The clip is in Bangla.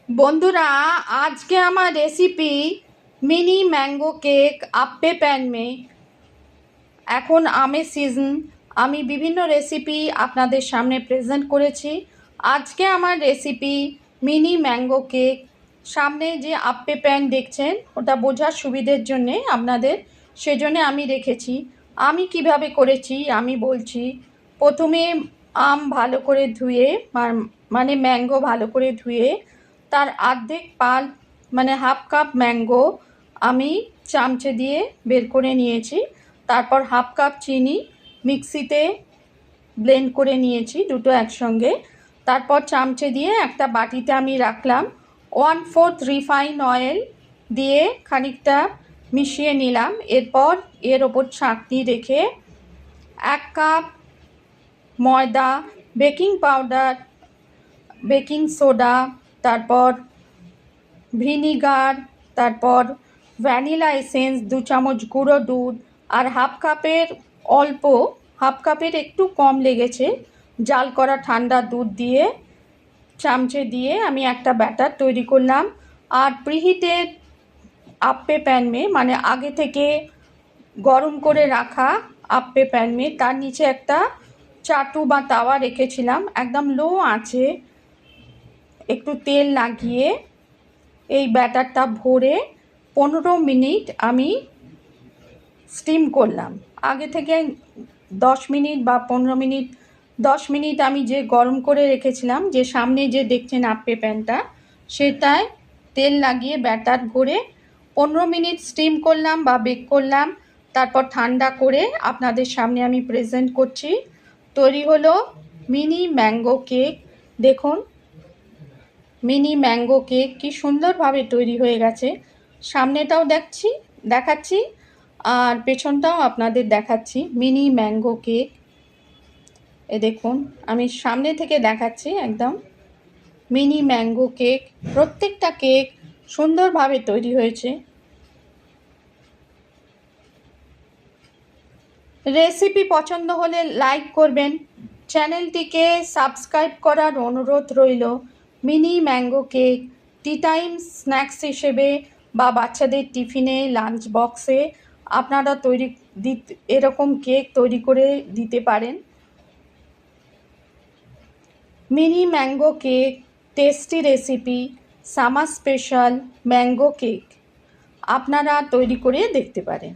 বন্ধুরা, আজকে আমার recipe mini mango cake appe pan মে। এখন আমের সিজন, আমি বিভিন্ন রেসিপি আপনাদের সামনে প্রেজেন্ট করেছি। আজকে আমার রেসিপি মিনি ম্যাঙ্গো কেক। সামনে যে আপ্পে প্যান দেখছেন, ওটা বোঝার সুবিধের জন্যে আপনাদের, সেজন্য আমি রেখেছি। আমি কিভাবে করেছি আমি বলছি। প্রথমে আম ভালো করে ধুয়ে, মানে ম্যাঙ্গো ভালো করে ধুয়ে তার অর্ধেক পাল মানে হাফ কাপ ম্যাঙ্গো আমি চামচে দিয়ে বের করে নিয়েছি। তারপর হাফ কাপ চিনি মিক্সিতে ব্লেন্ড করে নিয়েছি দুটো একসঙ্গে। তারপর চামচে দিয়ে একটা বাটিতে আমি রাখলাম। 1/4 রিফাইন অয়েল দিয়ে খানিকটা মিশিয়ে নিলাম। এরপর এর ওপর ছাঁকনি রেখে 1 কাপ ময়দা, বেকিং পাউডার, বেকিং সোডা, তারপর ভিনিগার, তারপর ভ্যানিলা এসেন্স, 2 চামচ গুঁড়ো দুধ আর হাফ কাপের একটু কম লেগেছে জাল করা ঠান্ডা দুধ দিয়ে চামচে দিয়ে আমি একটা ব্যাটার তৈরি করলাম। আর প্রিহিটেড আপ্পে প্যান মে, মানে আগে থেকে গরম করে রাখা আপ্পে প্যান মে, তার নিচে একটা চাটু বা তাওয়া রেখেছিলাম। একদম লো আঁচে একটু তেল লাগিয়ে এই ব্যাটারটা ভরে 15 মিনিট আমি স্টিম করলাম। আগে থেকে 10 মিনিট বা 15 মিনিট, 10 মিনিট আমি যে গরম করে রেখেছিলাম, যে সামনে যে দেখছেন আপ্পে প্যানটা, সেটায় তেল লাগিয়ে ব্যাটার ভরে 15 মিনিট স্টিম করলাম বা বেক করলাম। তারপর ঠান্ডা করে আপনাদের সামনে আমি প্রেজেন্ট করছি। তৈরি হলো মিনি ম্যাঙ্গো কেক। দেখুন, মিনি ম্যাঙ্গো কেক কি সুন্দরভাবে তৈরি হয়ে গেছে। সামনেটাও দেখাচ্ছি আর পেছনটাও আপনাদের দেখাচ্ছি। মিনি ম্যাঙ্গো কেক, এ দেখুন, আমি সামনে থেকে দেখাচ্ছি। একদম মিনি ম্যাঙ্গো কেক, প্রত্যেকটা কেক সুন্দরভাবে তৈরি হয়েছে। রেসিপি পছন্দ হলে লাইক করবেন, চ্যানেলটিকে সাবস্ক্রাইব করার অনুরোধ রইল। Mini mango cake tea time snacks হিসেবে বা বাচ্চাদের টিফিনে, লাঞ্চ বক্সে আপনারা এরকম কেক তৈরি করে দিতে পারেন। Mini mango cake tasty recipe, summer special mango cake আপনারা তৈরি করে দেখতে পারেন।